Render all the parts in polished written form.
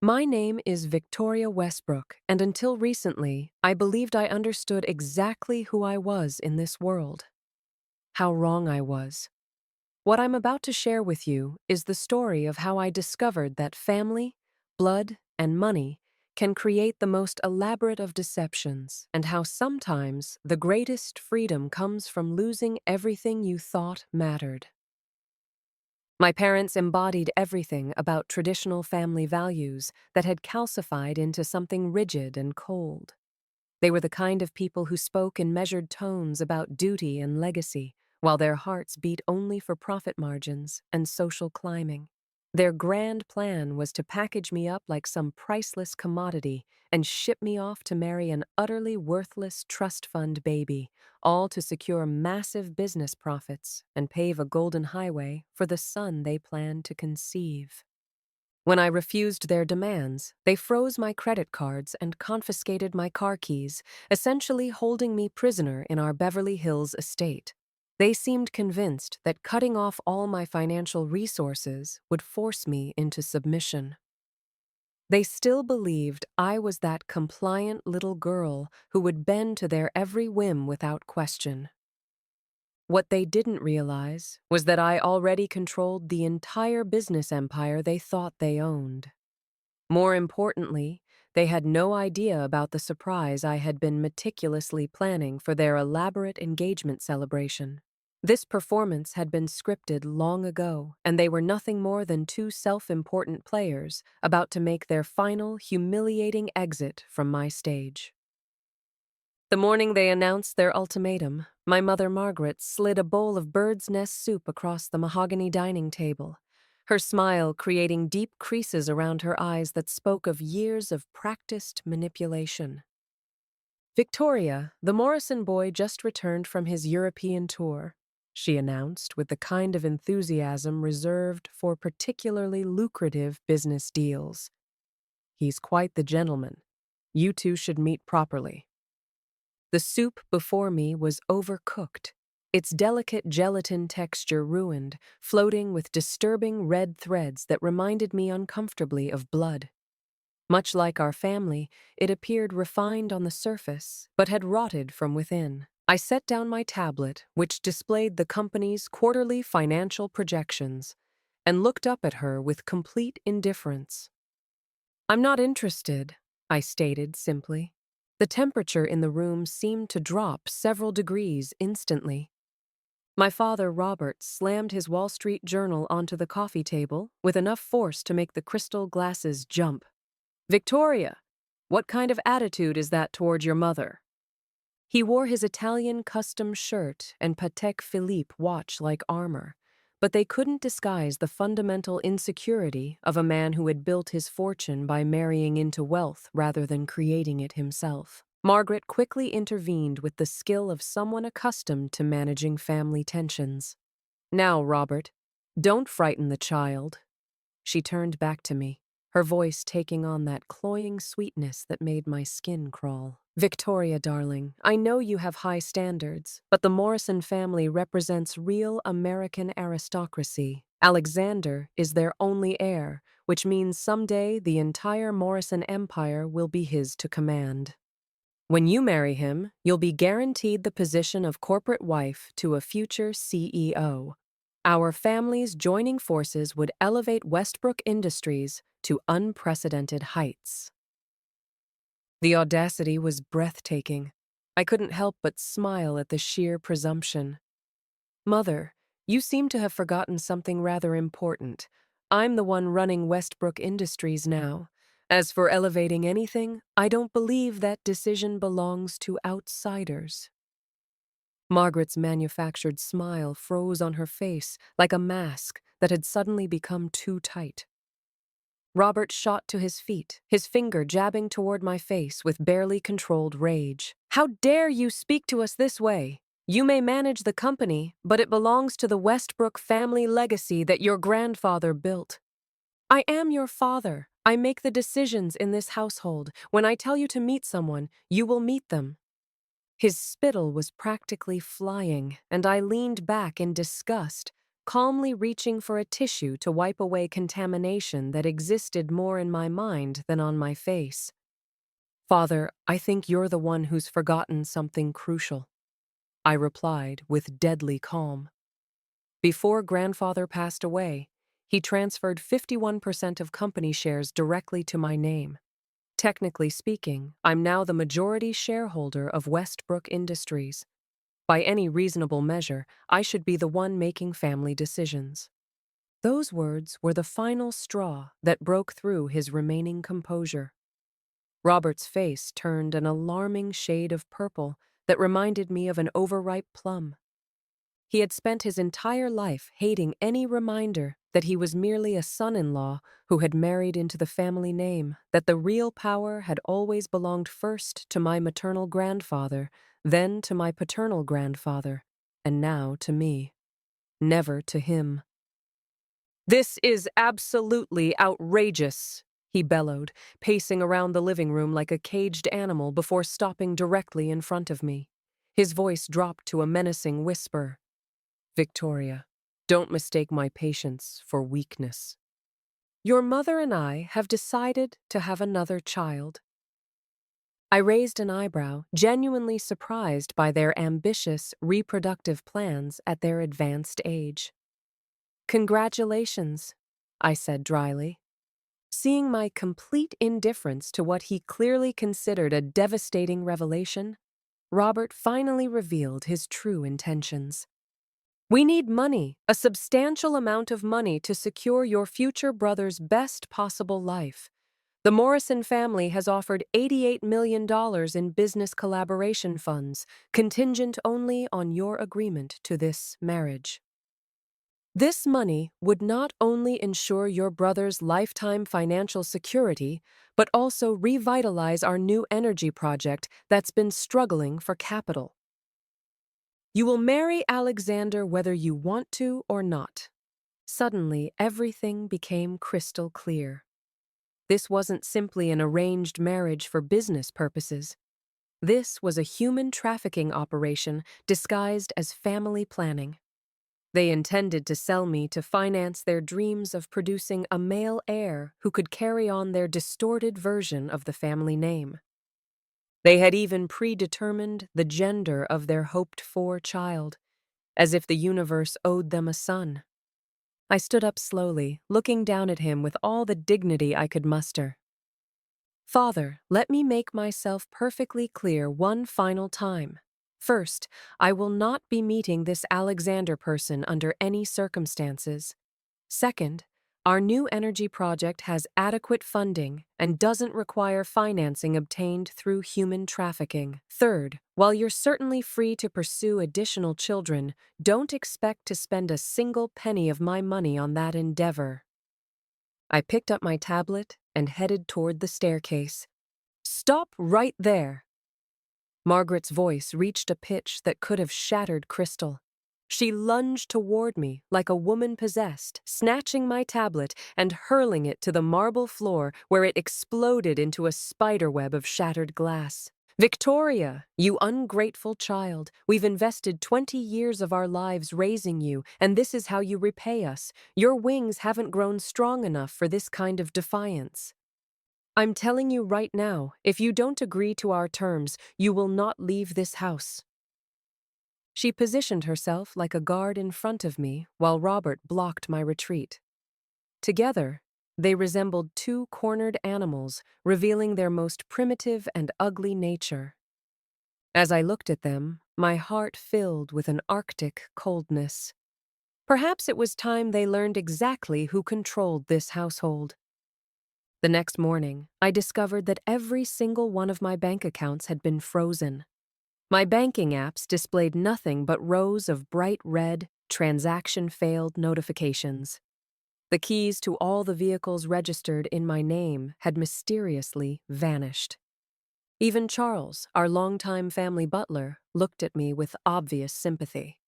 My name is Victoria Westbrook, and until recently, I believed I understood exactly who I was in this world. How wrong I was. What I'm about to share with you is the story of how I discovered that family, blood, and money can create the most elaborate of deceptions, and how sometimes the greatest freedom comes from losing everything you thought mattered. My parents embodied everything about traditional family values that had calcified into something rigid and cold. They were the kind of people who spoke in measured tones about duty and legacy, while their hearts beat only for profit margins and social climbing. Their grand plan was to package me up like some priceless commodity and ship me off to marry an utterly worthless trust fund baby, all to secure massive business profits and pave a golden highway for the son they planned to conceive. When I refused their demands, they froze my credit cards and confiscated my car keys, essentially holding me prisoner in our Beverly Hills estate. They seemed convinced that cutting off all my financial resources would force me into submission. They still believed I was that compliant little girl who would bend to their every whim without question. What they didn't realize was that I already controlled the entire business empire they thought they owned. More importantly, they had no idea about the surprise I had been meticulously planning for their elaborate engagement celebration. This performance had been scripted long ago, and they were nothing more than two self-important players about to make their final, humiliating exit from my stage. The morning they announced their ultimatum, my mother Margaret slid a bowl of bird's nest soup across the mahogany dining table, her smile creating deep creases around her eyes that spoke of years of practiced manipulation. "Victoria, the Morrison boy just returned from his European tour," she announced with the kind of enthusiasm reserved for particularly lucrative business deals. "He's quite the gentleman. You two should meet properly." The soup before me was overcooked, its delicate gelatin texture ruined, floating with disturbing red threads that reminded me uncomfortably of blood. Much like our family, it appeared refined on the surface, but had rotted from within. I set down my tablet, which displayed the company's quarterly financial projections, and looked up at her with complete indifference. "I'm not interested," I stated simply. The temperature in the room seemed to drop several degrees instantly. My father, Robert, slammed his Wall Street Journal onto the coffee table with enough force to make the crystal glasses jump. "Victoria, what kind of attitude is that toward your mother?" He wore his Italian custom shirt and Patek Philippe watch like armor, but they couldn't disguise the fundamental insecurity of a man who had built his fortune by marrying into wealth rather than creating it himself. Margaret quickly intervened with the skill of someone accustomed to managing family tensions. "Now, Robert, don't frighten the child." She turned back to me, her voice taking on that cloying sweetness that made my skin crawl. "Victoria, darling, I know you have high standards, but the Morrison family represents real American aristocracy. Alexander is their only heir, which means someday the entire Morrison empire will be his to command. When you marry him, you'll be guaranteed the position of corporate wife to a future CEO. Our families joining forces would elevate Westbrook Industries to unprecedented heights." The audacity was breathtaking. I couldn't help but smile at the sheer presumption. "Mother, you seem to have forgotten something rather important. I'm the one running Westbrook Industries now. As for elevating anything, I don't believe that decision belongs to outsiders." Margaret's manufactured smile froze on her face like a mask that had suddenly become too tight. Robert shot to his feet, his finger jabbing toward my face with barely controlled rage. "How dare you speak to us this way? You may manage the company, but it belongs to the Westbrook family legacy that your grandfather built. I am your father. I make the decisions in this household. When I tell you to meet someone, you will meet them." His spittle was practically flying, and I leaned back in disgust, calmly reaching for a tissue to wipe away contamination that existed more in my mind than on my face. "Father, I think you're the one who's forgotten something crucial," I replied with deadly calm. Before grandfather passed away, he transferred 51% of company shares directly to my name. Technically speaking, I'm now the majority shareholder of Westbrook Industries. By any reasonable measure, I should be the one making family decisions. Those words were the final straw that broke through his remaining composure. Robert's face turned an alarming shade of purple that reminded me of an overripe plum. He had spent his entire life hating any reminder that he was merely a son-in-law who had married into the family name, that the real power had always belonged first to my maternal grandfather, then to my paternal grandfather, and now to me. Never to him. "This is absolutely outrageous," he bellowed, pacing around the living room like a caged animal before stopping directly in front of me. His voice dropped to a menacing whisper. "Victoria, don't mistake my patience for weakness. Your mother and I have decided to have another child." I raised an eyebrow, genuinely surprised by their ambitious reproductive plans at their advanced age. "Congratulations," I said dryly. Seeing my complete indifference to what he clearly considered a devastating revelation, Robert finally revealed his true intentions. "We need money, a substantial amount of money to secure your future brother's best possible life. The Morrison family has offered $88 million in business collaboration funds, contingent only on your agreement to this marriage. This money would not only ensure your brother's lifetime financial security, but also revitalize our new energy project that's been struggling for capital. You will marry Alexander whether you want to or not." Suddenly, everything became crystal clear. This wasn't simply an arranged marriage for business purposes. This was a human trafficking operation disguised as family planning. They intended to sell me to finance their dreams of producing a male heir who could carry on their distorted version of the family name. They had even predetermined the gender of their hoped-for child, as if the universe owed them a son. I stood up slowly, looking down at him with all the dignity I could muster. "Father, let me make myself perfectly clear one final time. First, I will not be meeting this Alexander person under any circumstances. Second, our new energy project has adequate funding and doesn't require financing obtained through human trafficking. Third, while you're certainly free to pursue additional children, don't expect to spend a single penny of my money on that endeavor." I picked up my tablet and headed toward the staircase. "Stop right there!" Margaret's voice reached a pitch that could have shattered crystal. She lunged toward me like a woman possessed, snatching my tablet and hurling it to the marble floor where it exploded into a spiderweb of shattered glass. "Victoria, you ungrateful child, we've invested 20 years of our lives raising you, and this is how you repay us. Your wings haven't grown strong enough for this kind of defiance. I'm telling you right now, if you don't agree to our terms, you will not leave this house." She positioned herself like a guard in front of me while Robert blocked my retreat. Together, they resembled two cornered animals, revealing their most primitive and ugly nature. As I looked at them, my heart filled with an arctic coldness. Perhaps it was time they learned exactly who controlled this household. The next morning, I discovered that every single one of my bank accounts had been frozen. My banking apps displayed nothing but rows of bright red, transaction failed notifications. The keys to all the vehicles registered in my name had mysteriously vanished. Even Charles, our longtime family butler, looked at me with obvious sympathy.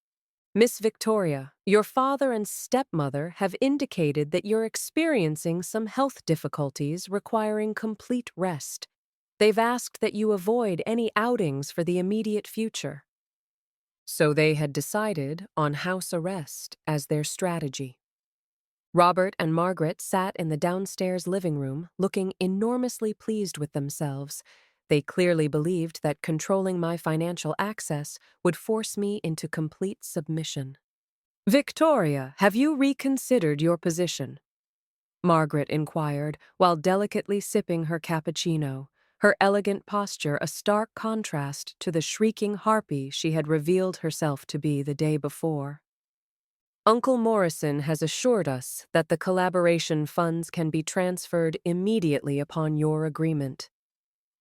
"Miss Victoria, your father and stepmother have indicated that you're experiencing some health difficulties requiring complete rest. They've asked that you avoid any outings for the immediate future." So they had decided on house arrest as their strategy. Robert and Margaret sat in the downstairs living room, looking enormously pleased with themselves. They clearly believed that controlling my financial access would force me into complete submission. "Victoria, have you reconsidered your position?" Margaret inquired, while delicately sipping her cappuccino, her elegant posture a stark contrast to the shrieking harpy she had revealed herself to be the day before. "Uncle Morrison has assured us that the collaboration funds can be transferred immediately upon your agreement.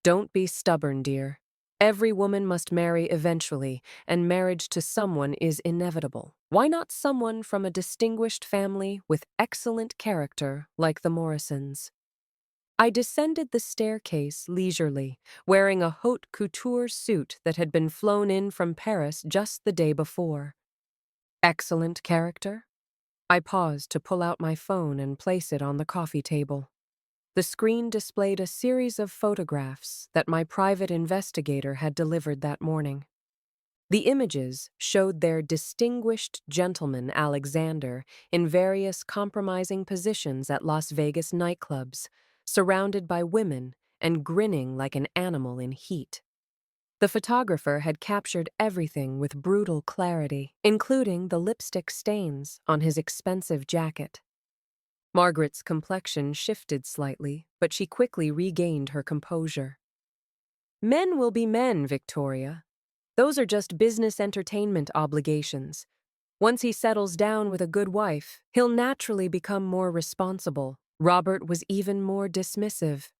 Don't be stubborn, dear. Every woman must marry eventually, and marriage to someone is inevitable. Why not someone from a distinguished family with excellent character like the Morrisons?" I descended the staircase leisurely, wearing a haute couture suit that had been flown in from Paris just the day before. Excellent character? I paused to pull out my phone and place it on the coffee table. The screen displayed a series of photographs that my private investigator had delivered that morning. The images showed their distinguished gentleman Alexander in various compromising positions at Las Vegas nightclubs, surrounded by women and grinning like an animal in heat. The photographer had captured everything with brutal clarity, including the lipstick stains on his expensive jacket. Margaret's complexion shifted slightly, but she quickly regained her composure. "Men will be men, Victoria. Those are just business entertainment obligations. Once he settles down with a good wife, he'll naturally become more responsible." Robert was even more dismissive.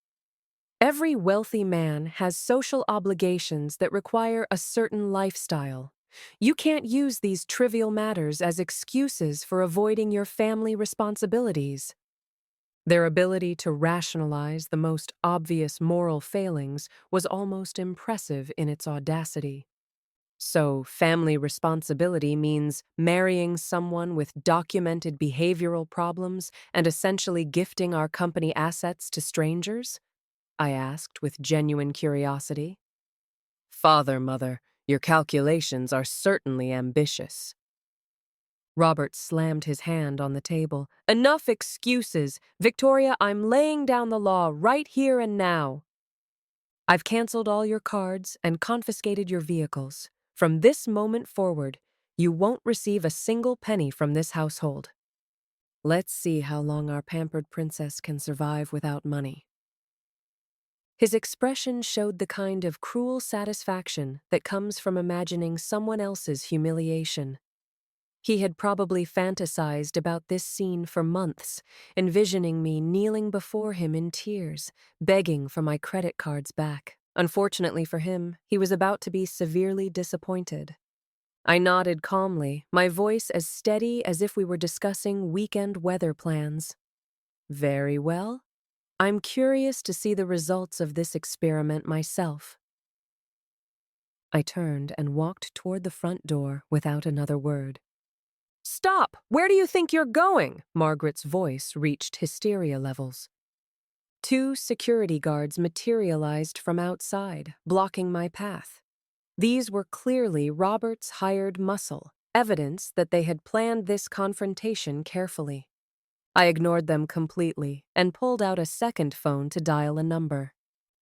"Every wealthy man has social obligations that require a certain lifestyle. You can't use these trivial matters as excuses for avoiding your family responsibilities." Their ability to rationalize the most obvious moral failings was almost impressive in its audacity. So, family responsibility means marrying someone with documented behavioral problems and essentially gifting our company assets to strangers? I asked with genuine curiosity. "Father, mother, your calculations are certainly ambitious." Robert slammed his hand on the table. "Enough excuses! Victoria, I'm laying down the law right here and now. I've canceled all your cards and confiscated your vehicles. From this moment forward, you won't receive a single penny from this household. Let's see how long our pampered princess can survive without money." His expression showed the kind of cruel satisfaction that comes from imagining someone else's humiliation. He had probably fantasized about this scene for months, envisioning me kneeling before him in tears, begging for my credit cards back. Unfortunately for him, he was about to be severely disappointed. I nodded calmly, my voice as steady as if we were discussing weekend weather plans. "Very well. I'm curious to see the results of this experiment myself." I turned and walked toward the front door without another word. "Stop! Where do you think you're going?" Margaret's voice reached hysteria levels. Two security guards materialized from outside, blocking my path. These were clearly Robert's hired muscle, evidence that they had planned this confrontation carefully. I ignored them completely and pulled out a second phone to dial a number.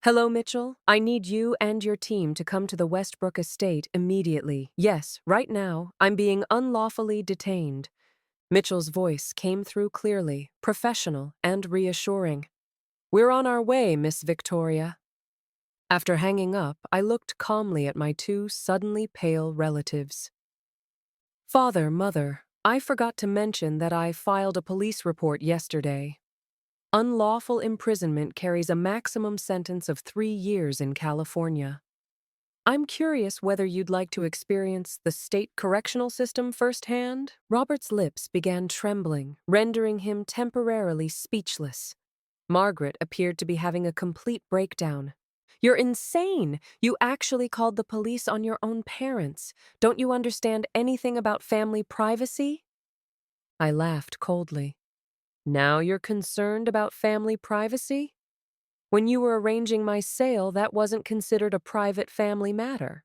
"Hello, Mitchell. I need you and your team to come to the Westbrook estate immediately. Yes, right now. I'm being unlawfully detained." Mitchell's voice came through clearly, professional, and reassuring. "We're on our way, Miss Victoria." After hanging up, I looked calmly at my two suddenly pale relatives. "Father, mother, I forgot to mention that I filed a police report yesterday. Unlawful imprisonment carries a maximum sentence of 3 years in California. I'm curious whether you'd like to experience the state correctional system firsthand." Robert's lips began trembling, rendering him temporarily speechless. Margaret appeared to be having a complete breakdown. "You're insane! You actually called the police on your own parents. Don't you understand anything about family privacy?" I laughed coldly. "Now you're concerned about family privacy? When you were arranging my sale, that wasn't considered a private family matter."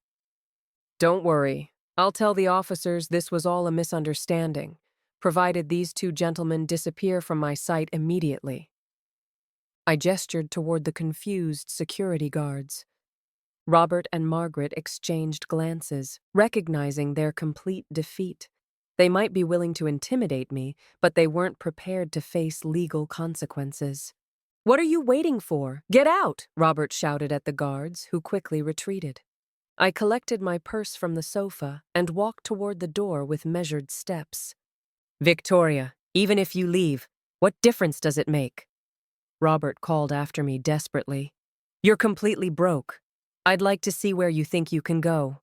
"Don't worry. I'll tell the officers this was all a misunderstanding, provided these two gentlemen disappear from my sight immediately. I gestured toward the confused security guards. Robert and Margaret exchanged glances, recognizing their complete defeat. They might be willing to intimidate me, but they weren't prepared to face legal consequences. "What are you waiting for? Get out!" Robert shouted at the guards, who quickly retreated. I collected my purse from the sofa and walked toward the door with measured steps. "Victoria, even if you leave, what difference does it make?" Robert called after me desperately. "You're completely broke. I'd like to see where you think you can go."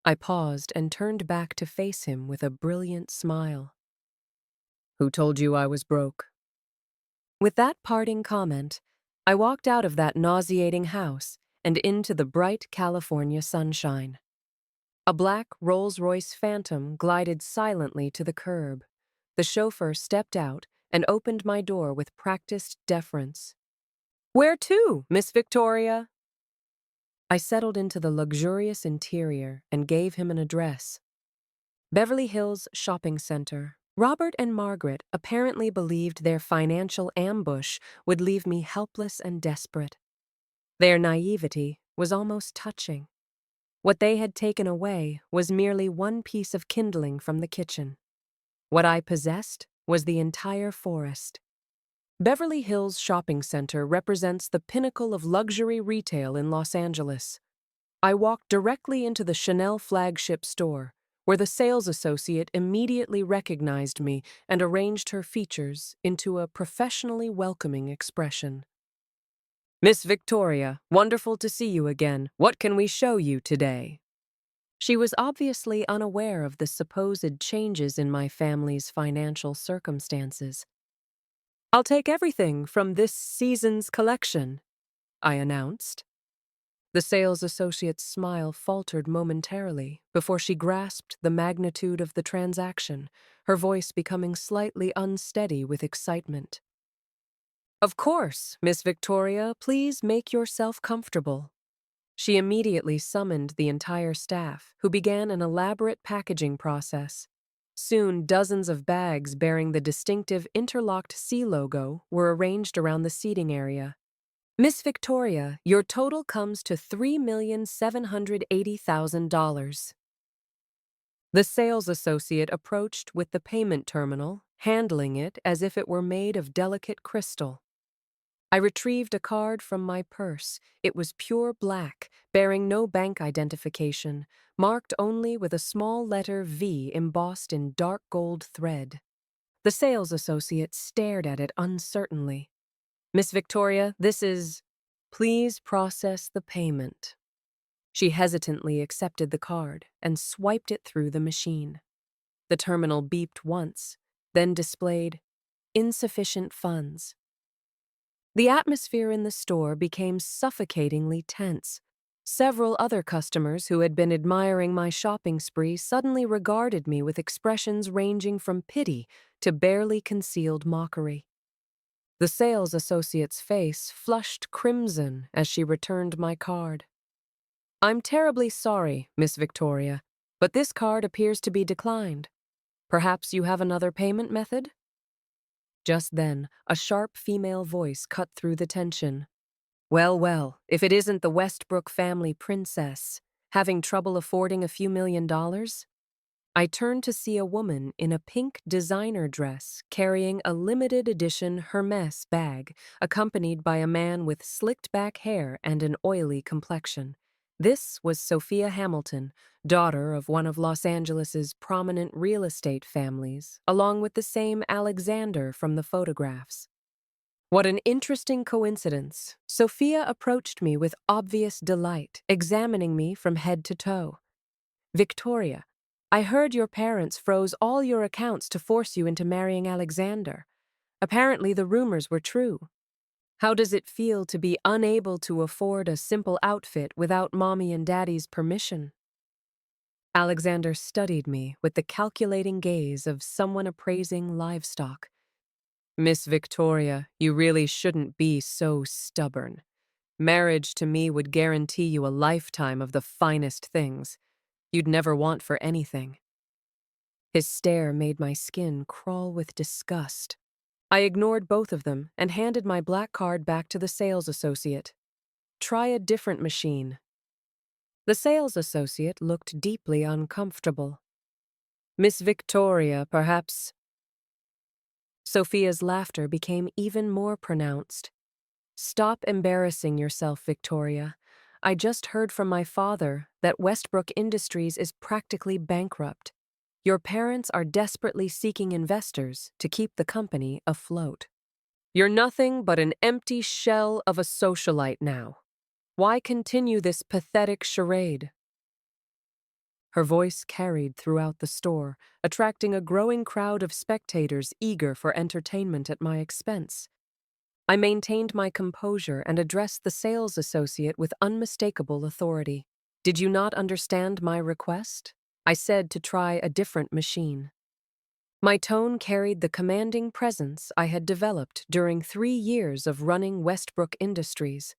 I paused and turned back to face him with a brilliant smile. "Who told you I was broke?" With that parting comment, I walked out of that nauseating house and into the bright California sunshine. A black Rolls-Royce Phantom glided silently to the curb. The chauffeur stepped out and opened my door with practiced deference. "Where to, Miss Victoria?" I settled into the luxurious interior and gave him an address. Beverly Hills Shopping Center. Robert and Margaret apparently believed their financial ambush would leave me helpless and desperate. Their naivety was almost touching. What they had taken away was merely one piece of kindling from the kitchen. What I possessed was the entire forest. Beverly Hills Shopping Center represents the pinnacle of luxury retail in Los Angeles. I walked directly into the Chanel flagship store, where the sales associate immediately recognized me and arranged her features into a professionally welcoming expression. "Miss Victoria, wonderful to see you again. What can we show you today?" She was obviously unaware of the supposed changes in my family's financial circumstances. "I'll take everything from this season's collection," I announced. The sales associate's smile faltered momentarily before she grasped the magnitude of the transaction, her voice becoming slightly unsteady with excitement. "Of course, Miss Victoria, please make yourself comfortable." She immediately summoned the entire staff, who began an elaborate packaging process. Soon, dozens of bags bearing the distinctive interlocked C logo were arranged around the seating area. "Miss Victoria, your total comes to $3,780,000. The sales associate approached with the payment terminal, handling it as if it were made of delicate crystal. I retrieved a card from my purse. It was pure black, bearing no bank identification, marked only with a small letter V embossed in dark gold thread. The sales associate stared at it uncertainly. "Miss Victoria, this is—" "Please process the payment." She hesitantly accepted the card and swiped it through the machine. The terminal beeped once, then displayed insufficient funds. The atmosphere in the store became suffocatingly tense. Several other customers who had been admiring my shopping spree suddenly regarded me with expressions ranging from pity to barely concealed mockery. The sales associate's face flushed crimson as she returned my card. "I'm terribly sorry, Miss Victoria, but this card appears to be declined. Perhaps you have another payment method?" Just then, a sharp female voice cut through the tension. "Well, well, if it isn't the Westbrook family princess, having trouble affording a few $1,000,000? I turned to see a woman in a pink designer dress carrying a limited edition Hermes bag, accompanied by a man with slicked back hair and an oily complexion. This was Sophia Hamilton, daughter of one of Los Angeles's prominent real estate families, along with the same Alexander from the photographs. What an interesting coincidence. Sophia approached me with obvious delight, examining me from head to toe. "Victoria, I heard your parents froze all your accounts to force you into marrying Alexander. Apparently the rumors were true. How does it feel to be unable to afford a simple outfit without mommy and daddy's permission?" Alexander studied me with the calculating gaze of someone appraising livestock. "Miss Victoria, you really shouldn't be so stubborn. Marriage to me would guarantee you a lifetime of the finest things. you'd never want for anything. His stare made my skin crawl with disgust. I ignored both of them and handed my black card back to the sales associate. Try a different machine. The sales associate looked deeply uncomfortable. Miss Victoria, perhaps. Sophia's laughter became even more pronounced. Stop embarrassing yourself, Victoria. I just heard from my father that Westbrook Industries is practically bankrupt. Your parents are desperately seeking investors to keep the company afloat. You're nothing but an empty shell of a socialite now. Why continue this pathetic charade? Her voice carried throughout the store, attracting a growing crowd of spectators eager for entertainment at my expense. I maintained my composure and addressed the sales associate with unmistakable authority. Did you not understand my request? I said to try a different machine. My tone carried the commanding presence I had developed during 3 years of running Westbrook Industries.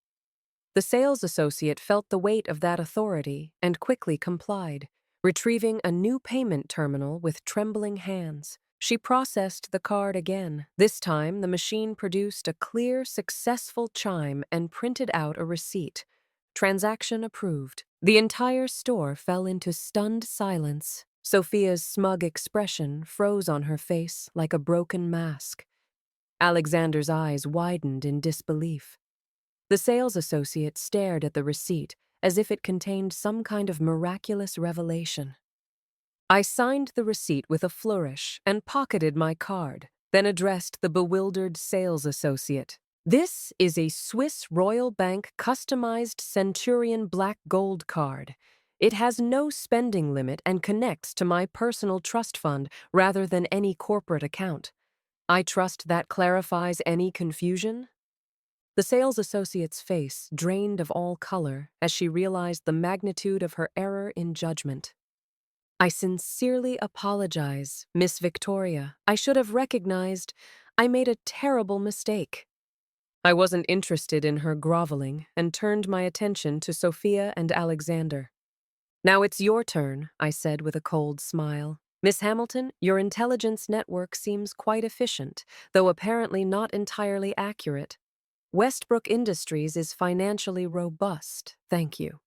The sales associate felt the weight of that authority and quickly complied, retrieving a new payment terminal with trembling hands. She processed the card again. This time, the machine produced a clear, successful chime and printed out a receipt. Transaction approved. The entire store fell into stunned silence. Sophia's smug expression froze on her face like a broken mask. Alexander's eyes widened in disbelief. The sales associate stared at the receipt as if it contained some kind of miraculous revelation. I signed the receipt with a flourish and pocketed my card, then addressed the bewildered sales associate. This is a Swiss Royal Bank customized Centurion Black Gold card. It has no spending limit and connects to my personal trust fund rather than any corporate account. I trust that clarifies any confusion? The sales associate's face drained of all color as she realized the magnitude of her error in judgment. I sincerely apologize, Miss Victoria. I should have recognized I made a terrible mistake. I wasn't interested in her groveling and turned my attention to Sophia and Alexander. Now it's your turn, I said with a cold smile. Miss Hamilton, your intelligence network seems quite efficient, though apparently not entirely accurate. Westbrook Industries is financially robust, thank you.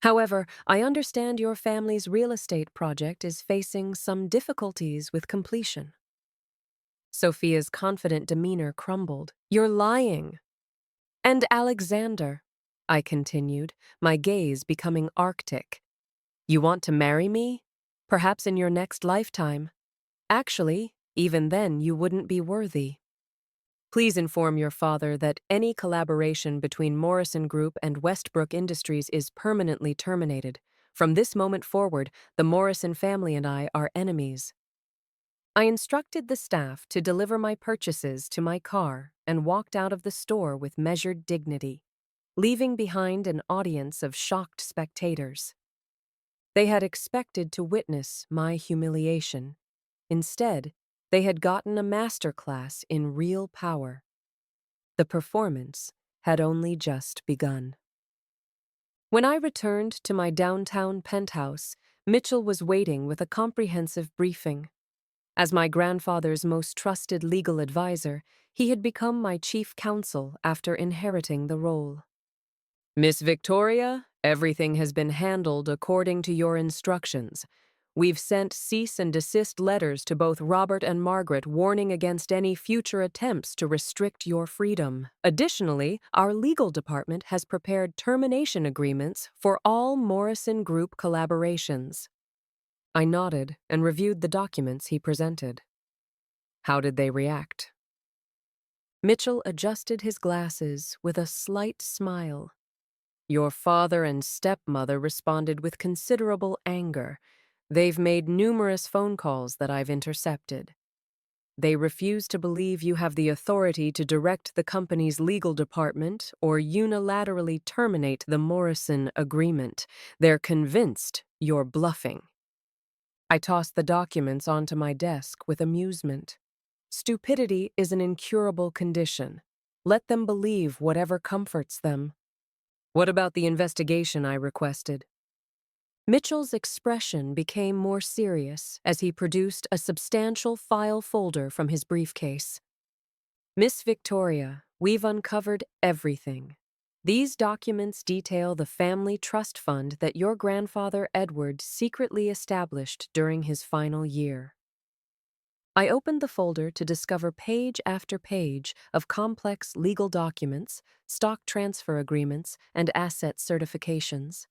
However, I understand your family's real estate project is facing some difficulties with completion. Sophia's confident demeanor crumbled. You're lying. And Alexander, I continued, my gaze becoming arctic. You want to marry me? Perhaps in your next lifetime. Actually, even then you wouldn't be worthy. Please inform your father that any collaboration between Morrison Group and Westbrook Industries is permanently terminated. From this moment forward, the Morrison family and I are enemies. I instructed the staff to deliver my purchases to my car and walked out of the store with measured dignity, leaving behind an audience of shocked spectators. They had expected to witness my humiliation. Instead, they had gotten a masterclass in real power. The performance had only just begun. When I returned to my downtown penthouse, Mitchell was waiting with a comprehensive briefing. As my grandfather's most trusted legal advisor, he had become my chief counsel after inheriting the role. Miss Victoria, everything has been handled according to your instructions. We've sent cease and desist letters to both Robert and Margaret warning against any future attempts to restrict your freedom. Additionally, our legal department has prepared termination agreements for all Morrison Group collaborations. I nodded and reviewed the documents he presented. How did they react? Mitchell adjusted his glasses with a slight smile. Your father and stepmother responded with considerable anger. They've made numerous phone calls that I've intercepted. They refuse to believe you have the authority to direct the company's legal department or unilaterally terminate the Morrison agreement. They're convinced you're bluffing. I tossed the documents onto my desk with amusement. Stupidity is an incurable condition. Let them believe whatever comforts them. What about the investigation I requested? Mitchell's expression became more serious as he produced a substantial file folder from his briefcase. Miss Victoria, we've uncovered everything. These documents detail the family trust fund that your grandfather Edward secretly established during his final year. I opened the folder to discover page after page of complex legal documents, stock transfer agreements, and asset certifications.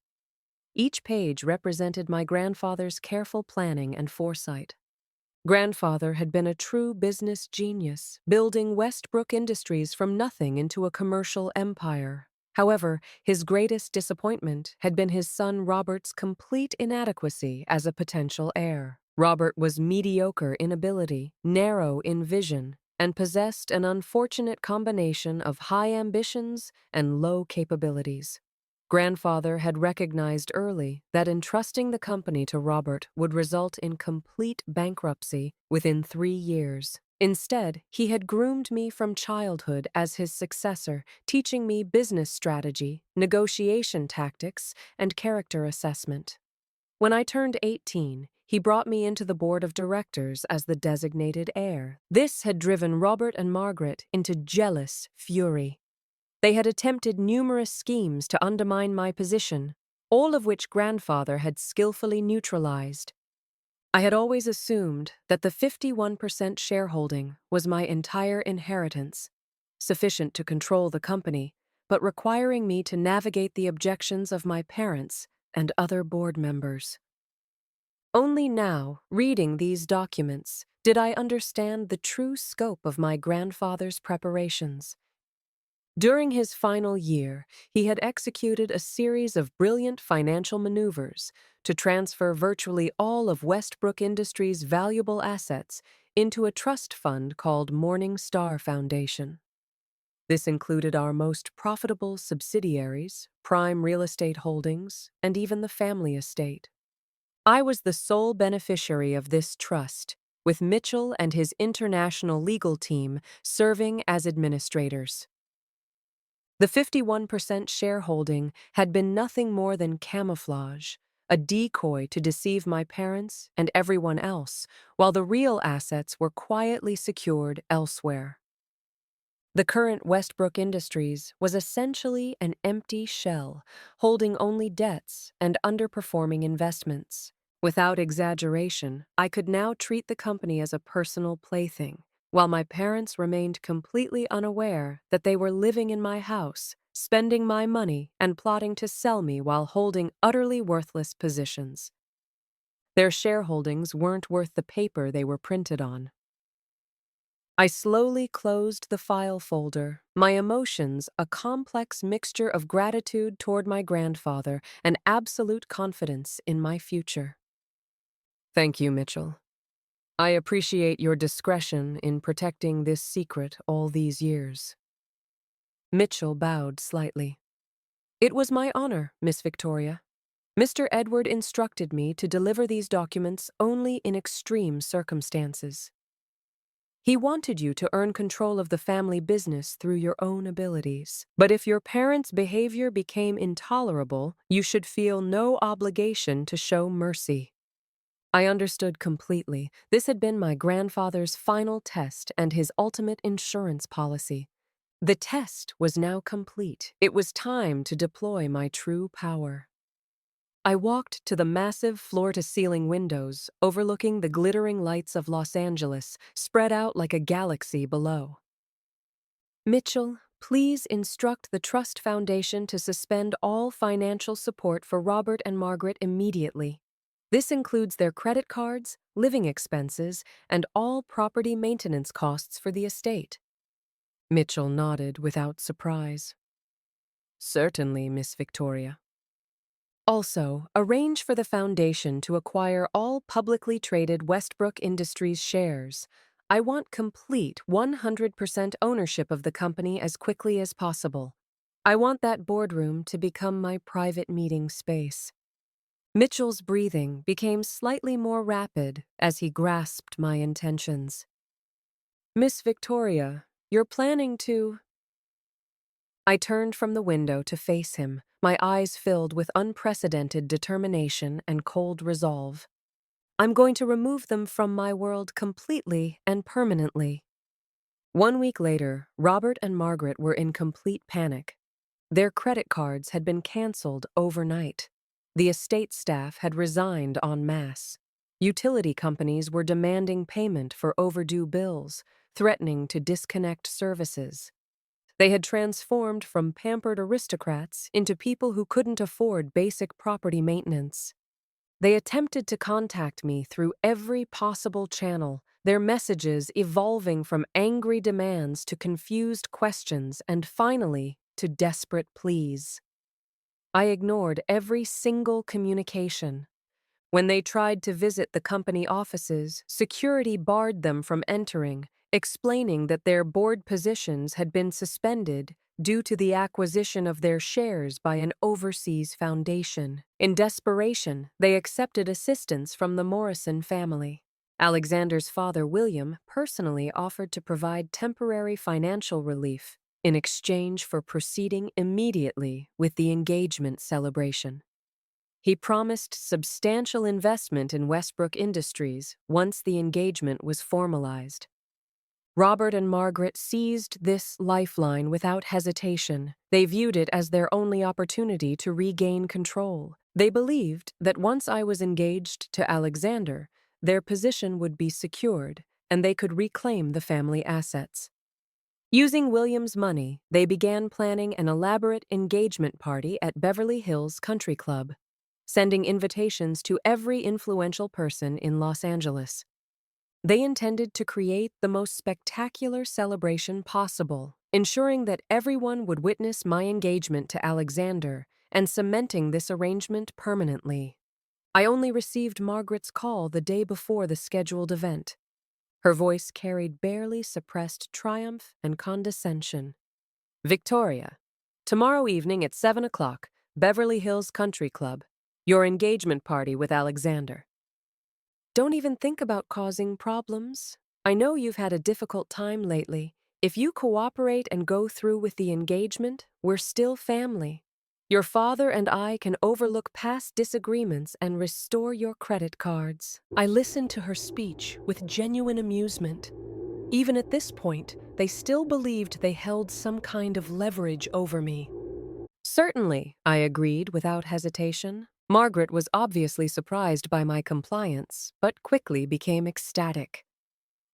Each page represented my grandfather's careful planning and foresight. Grandfather had been a true business genius, building Westbrook Industries from nothing into a commercial empire. However, his greatest disappointment had been his son Robert's complete inadequacy as a potential heir. Robert was mediocre in ability, narrow in vision, and possessed an unfortunate combination of high ambitions and low capabilities. Grandfather had recognized early that entrusting the company to Robert would result in complete bankruptcy within 3 years. Instead, he had groomed me from childhood as his successor, teaching me business strategy, negotiation tactics, and character assessment. When I turned 18, he brought me into the board of directors as the designated heir. This had driven Robert and Margaret into jealous fury. They had attempted numerous schemes to undermine my position, all of which grandfather had skillfully neutralized. I had always assumed that the 51% shareholding was my entire inheritance, sufficient to control the company, but requiring me to navigate the objections of my parents and other board members. Only now, reading these documents, did I understand the true scope of my grandfather's preparations. During his final year, he had executed a series of brilliant financial maneuvers to transfer virtually all of Westbrook Industries' valuable assets into a trust fund called Morning Star Foundation. This included our most profitable subsidiaries, prime real estate holdings, and even the family estate. I was the sole beneficiary of this trust, with Mitchell and his international legal team serving as administrators. The 51% shareholding had been nothing more than camouflage, a decoy to deceive my parents and everyone else, while the real assets were quietly secured elsewhere. The current Westbrook Industries was essentially an empty shell, holding only debts and underperforming investments. Without exaggeration, I could now treat the company as a personal plaything, while my parents remained completely unaware that they were living in my house, spending my money, and plotting to sell me while holding utterly worthless positions. Their shareholdings weren't worth the paper they were printed on. I slowly closed the file folder, my emotions a complex mixture of gratitude toward my grandfather and absolute confidence in my future. Thank you, Mitchell. I appreciate your discretion in protecting this secret all these years. Mitchell bowed slightly. It was my honor, Miss Victoria. Mr. Edward instructed me to deliver these documents only in extreme circumstances. He wanted you to earn control of the family business through your own abilities. But if your parents' behavior became intolerable, you should feel no obligation to show mercy. I understood completely. This had been my grandfather's final test and his ultimate insurance policy. The test was now complete. It was time to deploy my true power. I walked to the massive floor-to-ceiling windows overlooking the glittering lights of Los Angeles, spread out like a galaxy below. Mitchell, please instruct the Trust Foundation to suspend all financial support for Robert and Margaret immediately. This includes their credit cards, living expenses, and all property maintenance costs for the estate. Mitchell nodded without surprise. Certainly, Miss Victoria. Also, arrange for the Foundation to acquire all publicly traded Westbrook Industries shares. I want complete 100% ownership of the company as quickly as possible. I want that boardroom to become my private meeting space. Mitchell's breathing became slightly more rapid as he grasped my intentions. Miss Victoria, you're planning to… I turned from the window to face him, my eyes filled with unprecedented determination and cold resolve. I'm going to remove them from my world completely and permanently. 1 week later, Robert and Margaret were in complete panic. Their credit cards had been canceled overnight. The estate staff had resigned en masse. Utility companies were demanding payment for overdue bills, threatening to disconnect services. They had transformed from pampered aristocrats into people who couldn't afford basic property maintenance. They attempted to contact me through every possible channel, their messages evolving from angry demands to confused questions and finally to desperate pleas. I ignored every single communication. When they tried to visit the company offices, security barred them from entering, explaining that their board positions had been suspended due to the acquisition of their shares by an overseas foundation. In desperation, they accepted assistance from the Morrison family. Alexander's father, William, personally offered to provide temporary financial relief in exchange for proceeding immediately with the engagement celebration. He promised substantial investment in Westbrook Industries once the engagement was formalized. Robert and Margaret seized this lifeline without hesitation. They viewed it as their only opportunity to regain control. They believed that once I was engaged to Alexander, their position would be secured and they could reclaim the family assets. Using William's money, they began planning an elaborate engagement party at Beverly Hills Country Club, sending invitations to every influential person in Los Angeles. They intended to create the most spectacular celebration possible, ensuring that everyone would witness my engagement to Alexander and cementing this arrangement permanently. I only received Margaret's call the day before the scheduled event. Her voice carried barely suppressed triumph and condescension. "Victoria, tomorrow evening at 7 o'clock, Beverly Hills Country Club, your engagement party with Alexander. Don't even think about causing problems. I know you've had a difficult time lately. If you cooperate and go through with the engagement, we're still family. Your father and I can overlook past disagreements and restore your credit cards." I listened to her speech with genuine amusement. Even at this point, they still believed they held some kind of leverage over me. "Certainly," I agreed without hesitation. Margaret was obviously surprised by my compliance, but quickly became ecstatic.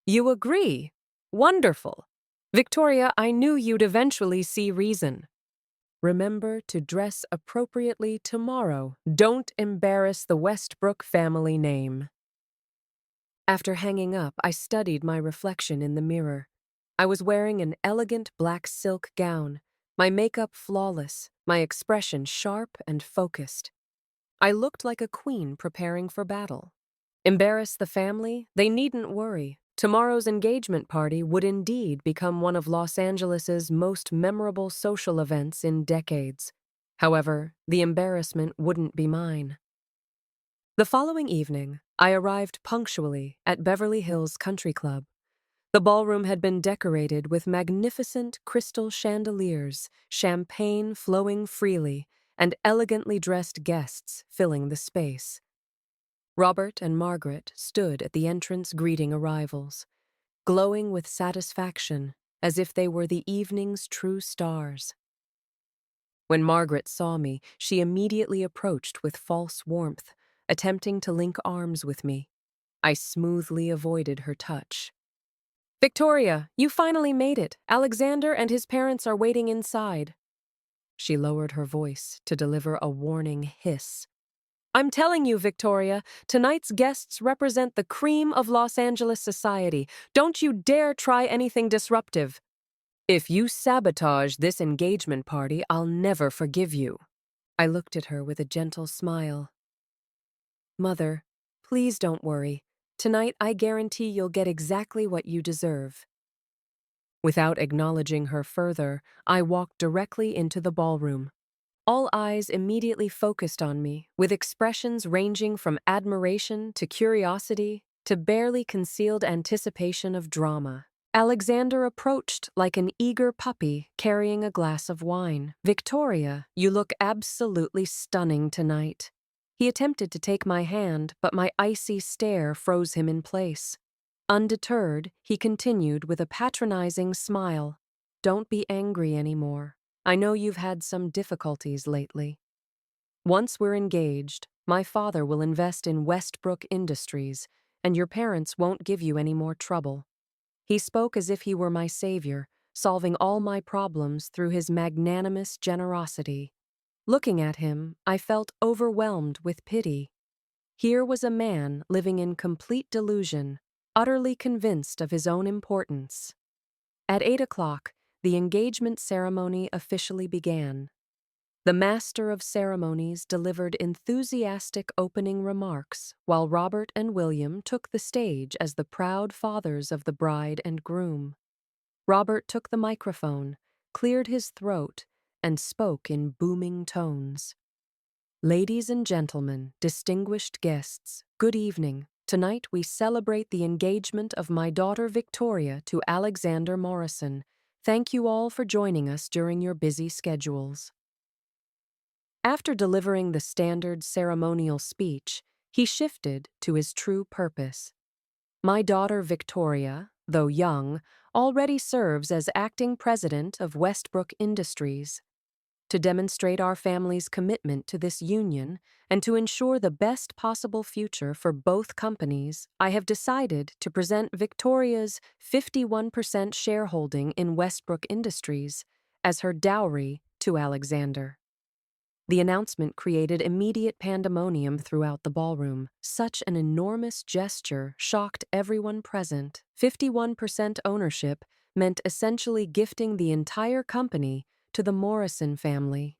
"You agree? Wonderful. Victoria, I knew you'd eventually see reason. Remember to dress appropriately tomorrow. Don't embarrass the Westbrook family name." After hanging up, I studied my reflection in the mirror. I was wearing an elegant black silk gown, my makeup flawless, my expression sharp and focused. I looked like a queen preparing for battle. Embarrass the family? They needn't worry. Tomorrow's engagement party would indeed become one of Los Angeles's most memorable social events in decades. However, the embarrassment wouldn't be mine. The following evening, I arrived punctually at Beverly Hills Country Club. The ballroom had been decorated with magnificent crystal chandeliers, champagne flowing freely, and elegantly dressed guests filling the space. Robert and Margaret stood at the entrance greeting arrivals, glowing with satisfaction as if they were the evening's true stars. When Margaret saw me, she immediately approached with false warmth, attempting to link arms with me. I smoothly avoided her touch. "Victoria, you finally made it. Alexander and his parents are waiting inside." She lowered her voice to deliver a warning hiss. "I'm telling you, Victoria, tonight's guests represent the cream of Los Angeles society. Don't you dare try anything disruptive. If you sabotage this engagement party, I'll never forgive you." I looked at her with a gentle smile. "Mother, please don't worry. Tonight I guarantee you'll get exactly what you deserve." Without acknowledging her further, I walked directly into the ballroom. All eyes immediately focused on me, with expressions ranging from admiration to curiosity to barely concealed anticipation of drama. Alexander approached like an eager puppy carrying a glass of wine. "Victoria, you look absolutely stunning tonight." He attempted to take my hand, but my icy stare froze him in place. Undeterred, he continued with a patronizing smile. "Don't be angry anymore. I know you've had some difficulties lately. Once we're engaged, my father will invest in Westbrook Industries, and your parents won't give you any more trouble." He spoke as if he were my savior, solving all my problems through his magnanimous generosity. Looking at him, I felt overwhelmed with pity. Here was a man living in complete delusion, utterly convinced of his own importance. At 8 o'clock, the engagement ceremony officially began. The master of ceremonies delivered enthusiastic opening remarks, while Robert and William took the stage as the proud fathers of the bride and groom. Robert took the microphone, cleared his throat, and spoke in booming tones. "Ladies and gentlemen, distinguished guests, good evening. Tonight we celebrate the engagement of my daughter Victoria to Alexander Morrison. Thank you all for joining us during your busy schedules." After delivering the standard ceremonial speech, he shifted to his true purpose. My daughter Victoria, though young, already serves as acting president of Westbrook Industries. To demonstrate our family's commitment to this union and to ensure the best possible future for both companies, I have decided to present Victoria's 51% shareholding in Westbrook Industries as her dowry to Alexander. The announcement created immediate pandemonium throughout the ballroom. Such an enormous gesture shocked everyone present. 51% ownership meant essentially gifting the entire company to the Morrison family.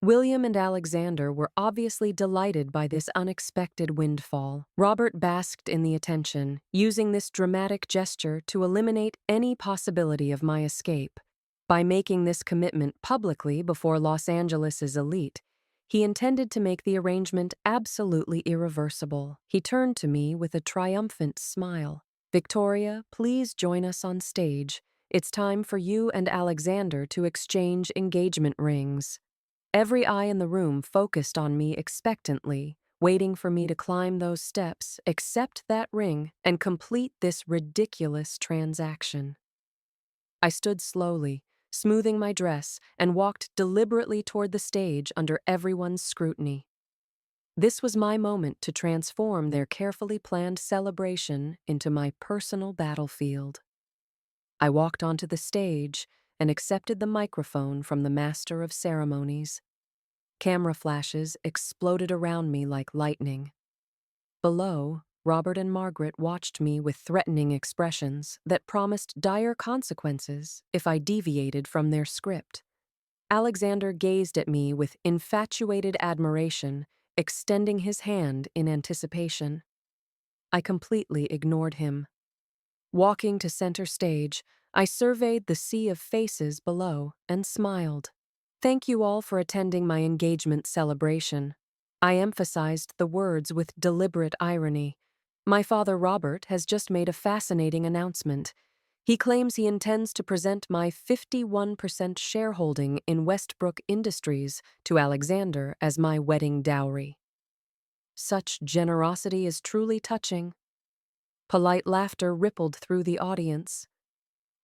William and Alexander were obviously delighted by this unexpected windfall. Robert basked in the attention, using this dramatic gesture to eliminate any possibility of my escape. By making this commitment publicly before Los Angeles's elite, he intended to make the arrangement absolutely irreversible. He turned to me with a triumphant smile. "Victoria, please join us on stage. It's time for you and Alexander to exchange engagement rings." Every eye in the room focused on me expectantly, waiting for me to climb those steps, accept that ring, and complete this ridiculous transaction. I stood slowly, smoothing my dress, and walked deliberately toward the stage under everyone's scrutiny. This was my moment to transform their carefully planned celebration into my personal battlefield. I walked onto the stage and accepted the microphone from the master of ceremonies. Camera flashes exploded around me like lightning. Below, Robert and Margaret watched me with threatening expressions that promised dire consequences if I deviated from their script. Alexander gazed at me with infatuated admiration, extending his hand in anticipation. I completely ignored him. Walking to center stage, I surveyed the sea of faces below and smiled. "Thank you all for attending my engagement celebration." I emphasized the words with deliberate irony. "My father Robert has just made a fascinating announcement. He claims he intends to present my 51% shareholding in Westbrook Industries to Alexander as my wedding dowry. Such generosity is truly touching." Polite laughter rippled through the audience.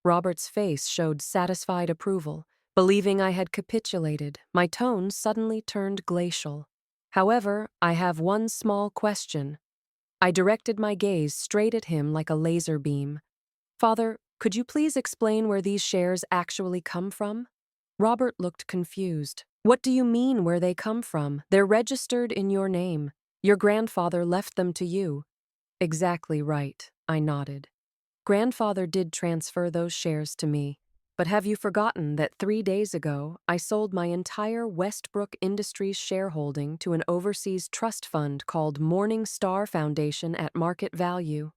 Robert's face showed satisfied approval. Believing I had capitulated, my tone suddenly turned glacial. "However, I have one small question." I directed my gaze straight at him like a laser beam. "Father, could you please explain where these shares actually come from?" Robert looked confused. "What do you mean where they come from? They're registered in your name. Your grandfather left them to you." "Exactly right," I nodded. "Grandfather did transfer those shares to me. But have you forgotten that 3 days ago, I sold my entire Westbrook Industries shareholding to an overseas trust fund called Morning Star Foundation at market value?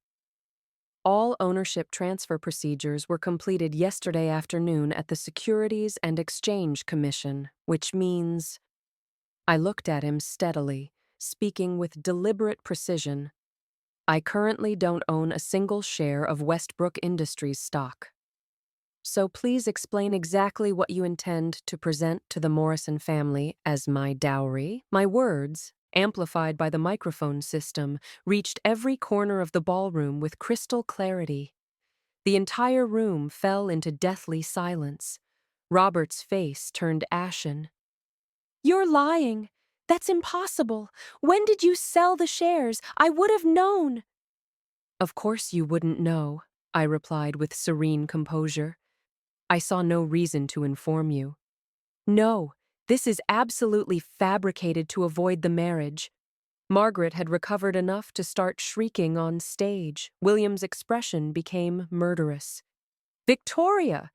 All ownership transfer procedures were completed yesterday afternoon at the Securities and Exchange Commission, which means—" I looked at him steadily, speaking with deliberate precision. I currently don't own a single share of Westbrook Industries stock. So please explain exactly what you intend to present to the Morrison family as my dowry. My words, amplified by the microphone system, reached every corner of the ballroom with crystal clarity. The entire room fell into deathly silence. Robert's face turned ashen. You're lying. That's impossible. When did you sell the shares? I would have known. Of course you wouldn't know, I replied with serene composure. I saw no reason to inform you. No, this is absolutely fabricated to avoid the marriage. Margaret had recovered enough to start shrieking on stage. William's expression became murderous. Victoria,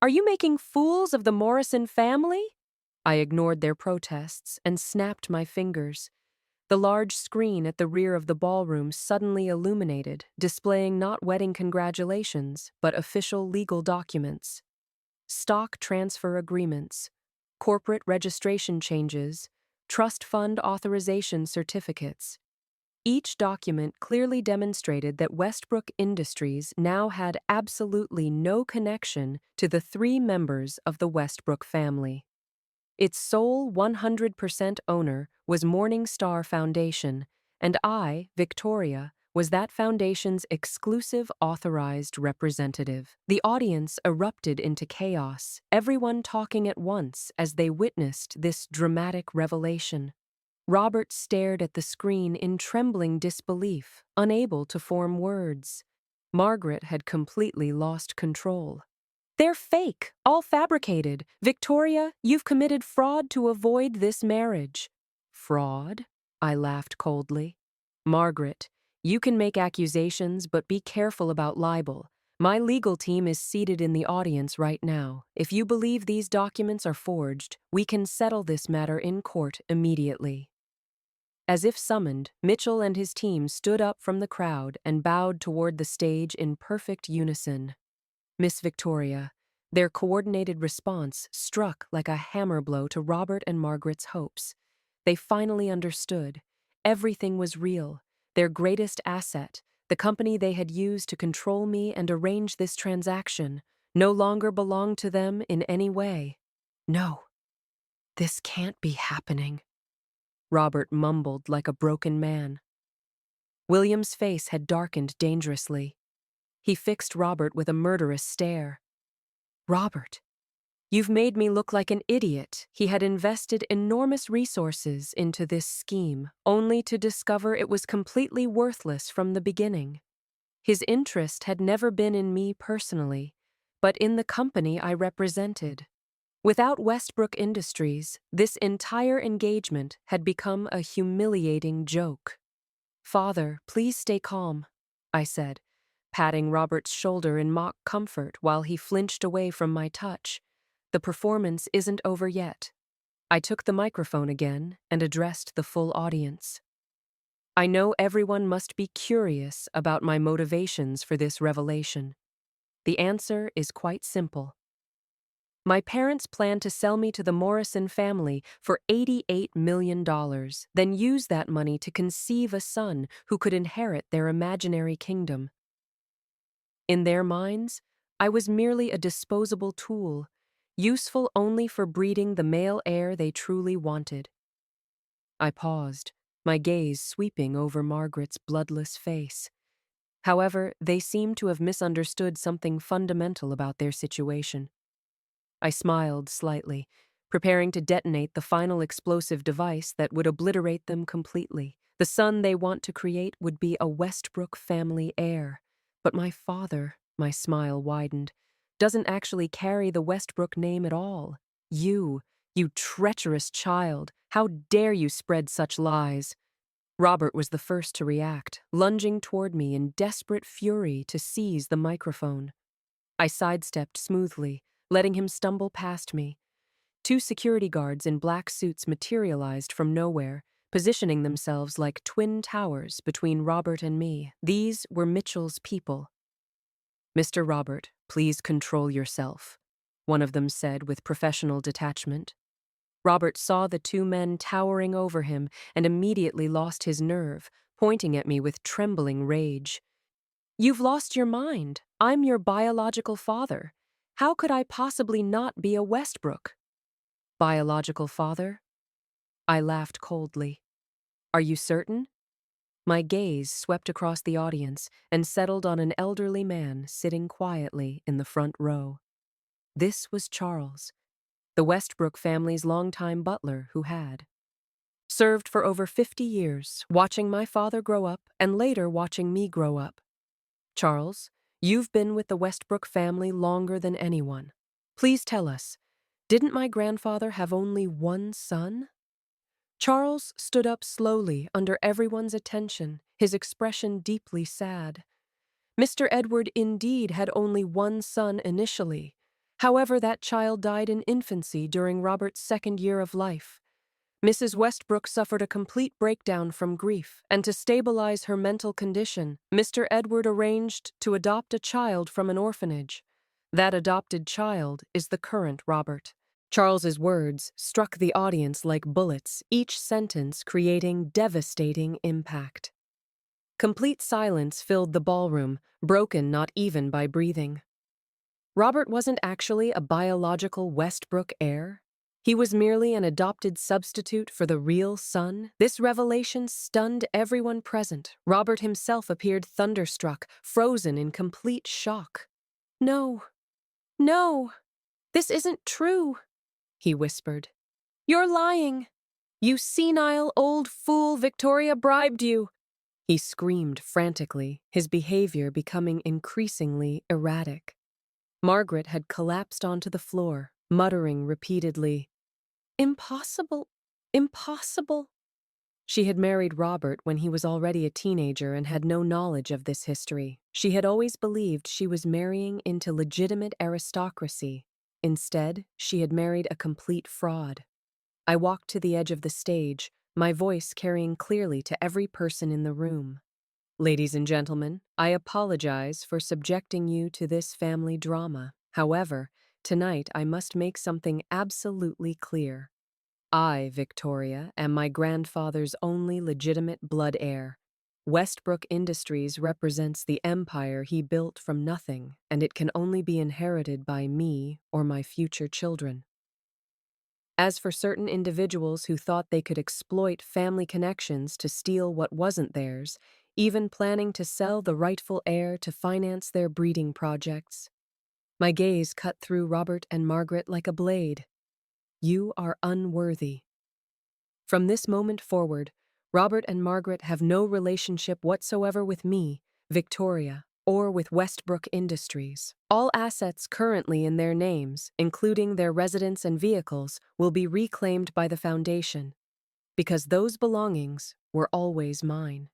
are you making fools of the Morrison family? I ignored their protests and snapped my fingers. The large screen at the rear of the ballroom suddenly illuminated, displaying not wedding congratulations, but official legal documents. Stock transfer agreements, corporate registration changes, trust fund authorization certificates. Each document clearly demonstrated that Westbrook Industries now had absolutely no connection to the three members of the Westbrook family. Its sole 100% owner was Morningstar Foundation, and I, Victoria, was that foundation's exclusive authorized representative. The audience erupted into chaos, everyone talking at once as they witnessed this dramatic revelation. Robert stared at the screen in trembling disbelief, unable to form words. Margaret had completely lost control. They're fake, all fabricated. Victoria, you've committed fraud to avoid this marriage. Fraud? I laughed coldly. Margaret, you can make accusations, but be careful about libel. My legal team is seated in the audience right now. If you believe these documents are forged, we can settle this matter in court immediately. As if summoned, Mitchell and his team stood up from the crowd and bowed toward the stage in perfect unison. Miss Victoria, their coordinated response struck like a hammer blow to Robert and Margaret's hopes. They finally understood. Everything was real. Their greatest asset, the company they had used to control me and arrange this transaction, no longer belonged to them in any way. No, this can't be happening. Robert mumbled like a broken man. William's face had darkened dangerously. He fixed Robert with a murderous stare. Robert, you've made me look like an idiot. He had invested enormous resources into this scheme, only to discover it was completely worthless from the beginning. His interest had never been in me personally, but in the company I represented. Without Westbrook Industries, this entire engagement had become a humiliating joke. Father, please stay calm, I said, patting Robert's shoulder in mock comfort while he flinched away from my touch. The performance isn't over yet. I took the microphone again and addressed the full audience. I know everyone must be curious about my motivations for this revelation. The answer is quite simple. My parents plan to sell me to the Morrison family for $88 million, then use that money to conceive a son who could inherit their imaginary kingdom. In their minds, I was merely a disposable tool, useful only for breeding the male heir they truly wanted. I paused, my gaze sweeping over Margaret's bloodless face. However, they seemed to have misunderstood something fundamental about their situation. I smiled slightly, preparing to detonate the final explosive device that would obliterate them completely. The son they want to create would be a Westbrook family heir. But my father, my smile widened, doesn't actually carry the Westbrook name at all. You treacherous child, how dare you spread such lies? Robert was the first to react, lunging toward me in desperate fury to seize the microphone. I sidestepped smoothly, letting him stumble past me. Two security guards in black suits materialized from nowhere, positioning themselves like twin towers between Robert and me. These were Mitchell's people. Mr. Robert, please control yourself, one of them said with professional detachment. Robert saw the two men towering over him and immediately lost his nerve, pointing at me with trembling rage. "You've lost your mind. I'm your biological father. How could I possibly not be a Westbrook?" "Biological father?" I laughed coldly. "Are you certain?" My gaze swept across the audience and settled on an elderly man sitting quietly in the front row. This was Charles, the Westbrook family's longtime butler who had served for over 50 years, watching my father grow up and later watching me grow up. "Charles, you've been with the Westbrook family longer than anyone. Please tell us, didn't my grandfather have only one son?" Charles stood up slowly under everyone's attention, his expression deeply sad. Mr. Edward indeed had only one son initially. However, that child died in infancy during Robert's second year of life. Mrs. Westbrook suffered a complete breakdown from grief, and to stabilize her mental condition, Mr. Edward arranged to adopt a child from an orphanage. That adopted child is the current Robert. Charles's words struck the audience like bullets, each sentence creating devastating impact. Complete silence filled the ballroom, broken not even by breathing. Robert wasn't actually a biological Westbrook heir. He was merely an adopted substitute for the real son. This revelation stunned everyone present. Robert himself appeared thunderstruck, frozen in complete shock. "No, no, this isn't true," he whispered. "You're lying. You senile old fool, Victoria bribed you." He screamed frantically, his behavior becoming increasingly erratic. Margaret had collapsed onto the floor, muttering repeatedly, "Impossible, impossible." She had married Robert when he was already a teenager and had no knowledge of this history. She had always believed she was marrying into legitimate aristocracy. Instead, she had married a complete fraud. I walked to the edge of the stage, my voice carrying clearly to every person in the room. "Ladies and gentlemen, I apologize for subjecting you to this family drama. However, tonight I must make something absolutely clear. I, Victoria, am my grandfather's only legitimate blood heir. Westbrook Industries represents the empire he built from nothing, and it can only be inherited by me or my future children. As for certain individuals who thought they could exploit family connections to steal what wasn't theirs, even planning to sell the rightful heir to finance their breeding projects, my gaze cut through Robert and Margaret like a blade. You are unworthy. From this moment forward, Robert and Margaret have no relationship whatsoever with me, Victoria, or with Westbrook Industries. All assets currently in their names, including their residence and vehicles, will be reclaimed by the Foundation, because those belongings were always mine.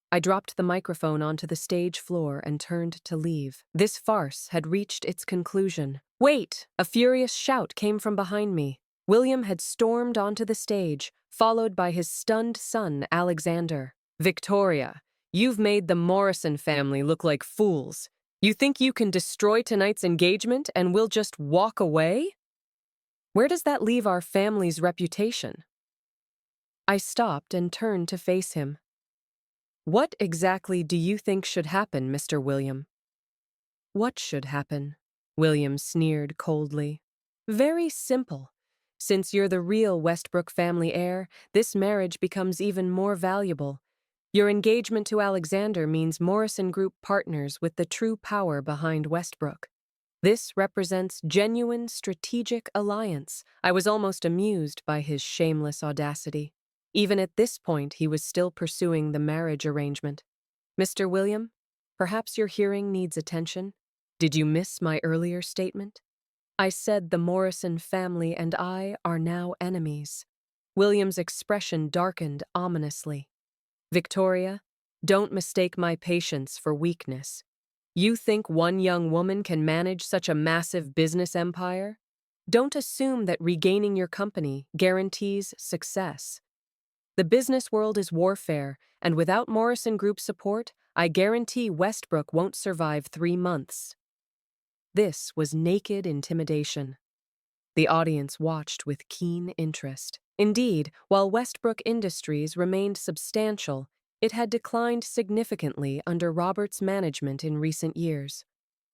I dropped the microphone onto the stage floor and turned to leave. This farce had reached its conclusion. "Wait!" A furious shout came from behind me. William had stormed onto the stage, followed by his stunned son, Alexander. "Victoria, you've made the Morrison family look like fools. You think you can destroy tonight's engagement and we'll just walk away? Where does that leave our family's reputation?" I stopped and turned to face him. "What exactly do you think should happen, Mr. William?" "What should happen?" William sneered coldly. "Very simple. Since you're the real Westbrook family heir, this marriage becomes even more valuable. Your engagement to Alexander means Morrison Group partners with the true power behind Westbrook. This represents genuine strategic alliance." I was almost amused by his shameless audacity. Even at this point, he was still pursuing the marriage arrangement. "Mr. William, perhaps your hearing needs attention. Did you miss my earlier statement? I said the Morrison family and I are now enemies." William's expression darkened ominously. "Victoria, don't mistake my patience for weakness. You think one young woman can manage such a massive business empire? Don't assume that regaining your company guarantees success. The business world is warfare, and without Morrison Group support, I guarantee Westbrook won't survive 3 months." This was naked intimidation. The audience watched with keen interest. Indeed, while Westbrook Industries remained substantial, It had declined significantly under Robert's management in recent years.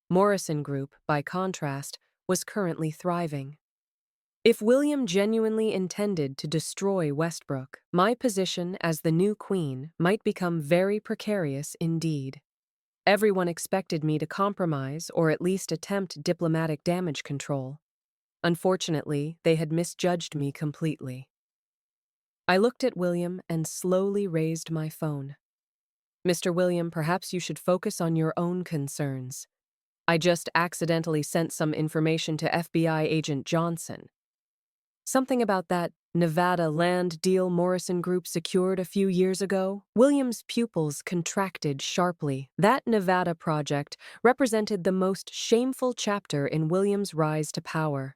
Morrison Group, by contrast, was currently thriving. If William genuinely intended to destroy Westbrook, my position as the new queen might become very precarious indeed. Everyone expected me to compromise or at least attempt diplomatic damage control. Unfortunately, they had misjudged me completely. I looked at William and slowly raised my phone. Mr. William, perhaps you should focus on your own concerns. I just accidentally sent some information to FBI agent Johnson. Something about that Nevada land deal Morrison Group secured a few years ago? William's pupils contracted sharply. That Nevada project represented the most shameful chapter in William's rise to power.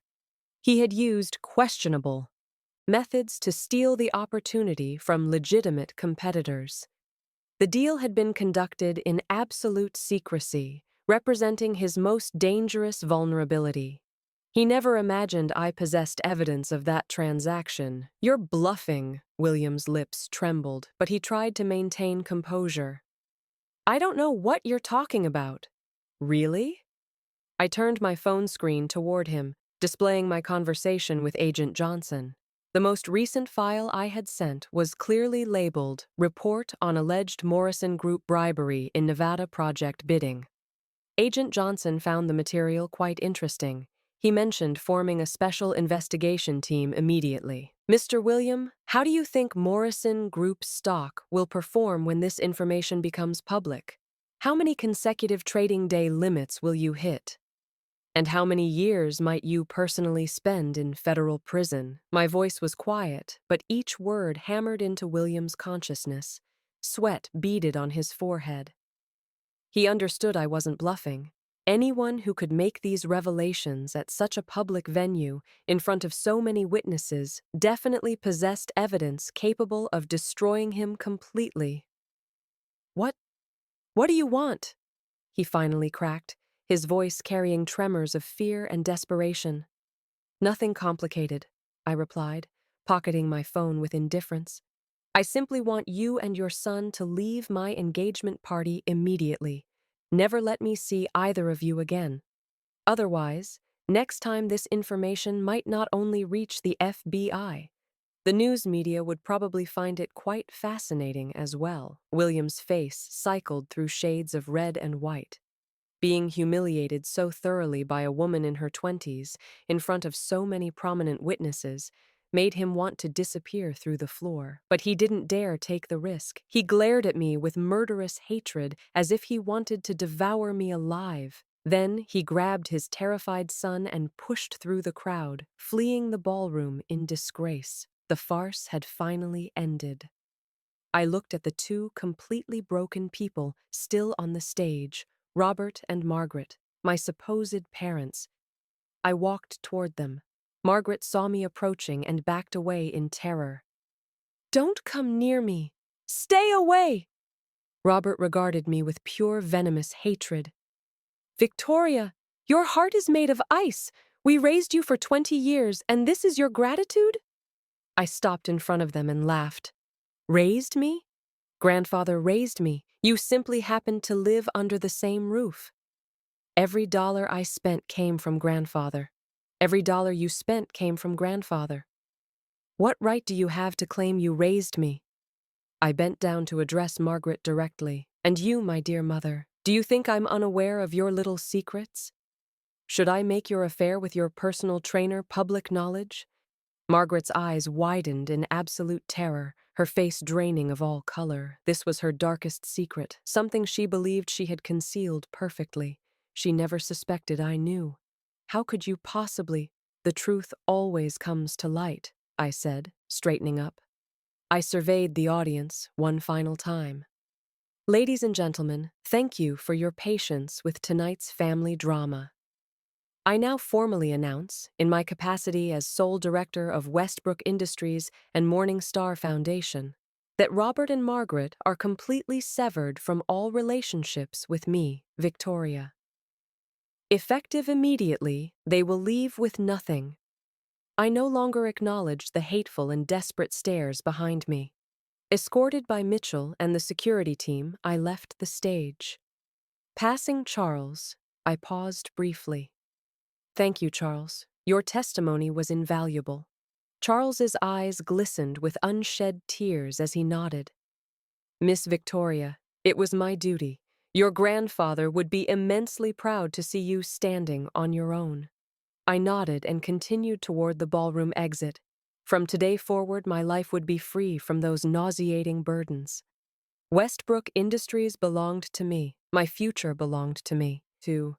He had used questionable methods to steal the opportunity from legitimate competitors. The deal had been conducted in absolute secrecy, representing his most dangerous vulnerability. He never imagined I possessed evidence of that transaction. You're bluffing. William's lips trembled, but he tried to maintain composure. I don't know what you're talking about. Really? I turned my phone screen toward him, displaying my conversation with Agent Johnson. The most recent file I had sent was clearly labeled Report on Alleged Morrison Group Bribery in Nevada Project Bidding. Agent Johnson found the material quite interesting. He mentioned forming a special investigation team immediately. Mr. William, how do you think Morrison Group stock will perform when this information becomes public? How many consecutive trading day limits will you hit? And how many years might you personally spend in federal prison? My voice was quiet, but each word hammered into William's consciousness. Sweat beaded on his forehead. He understood I wasn't bluffing. Anyone who could make these revelations at such a public venue, in front of so many witnesses, definitely possessed evidence capable of destroying him completely. What do you want? He finally cracked, his voice carrying tremors of fear and desperation. Nothing complicated, I replied, pocketing my phone with indifference. I simply want you and your son to leave my engagement party immediately. Never let me see either of you again. Otherwise, next time this information might not only reach the FBI, the news media would probably find it quite fascinating as well. William's face cycled through shades of red and white. Being humiliated so thoroughly by a woman in her 20s, in front of so many prominent witnesses, made him want to disappear through the floor. But he didn't dare take the risk. He glared at me with murderous hatred, as if he wanted to devour me alive. Then he grabbed his terrified son and pushed through the crowd, fleeing the ballroom in disgrace. The farce had finally ended. I looked at the two completely broken people still on the stage, Robert and Margaret, my supposed parents. I walked toward them. Margaret saw me approaching and backed away in terror. Don't come near me! Stay away! Robert regarded me with pure venomous hatred. Victoria, your heart is made of ice. We raised you for 20 years, and this is your gratitude? I stopped in front of them and laughed. Raised me? Grandfather raised me. You simply happened to live under the same roof. Every dollar I spent came from Grandfather. Every dollar you spent came from Grandfather. What right do you have to claim you raised me? I bent down to address Margaret directly. And you, my dear mother, do you think I'm unaware of your little secrets? Should I make your affair with your personal trainer public knowledge? Margaret's eyes widened in absolute terror, her face draining of all color. This was her darkest secret, something she believed she had concealed perfectly. She never suspected I knew. How could you possibly? The truth always comes to light, I said, straightening up. I surveyed the audience one final time. Ladies and gentlemen, thank you for your patience with tonight's family drama. I now formally announce, in my capacity as sole director of Westbrook Industries and Morning Star Foundation, that Robert and Margaret are completely severed from all relationships with me, Victoria. Effective immediately, they will leave with nothing. I no longer acknowledge the hateful and desperate stares behind me. Escorted by Mitchell and the security team, I left the stage. Passing Charles, I paused briefly. Thank you, Charles. Your testimony was invaluable. Charles's eyes glistened with unshed tears as he nodded. Miss Victoria, it was my duty. Your grandfather would be immensely proud to see you standing on your own. I nodded and continued toward the ballroom exit. From today forward, my life would be free from those nauseating burdens. Westbrook Industries belonged to me. My future belonged to me, too.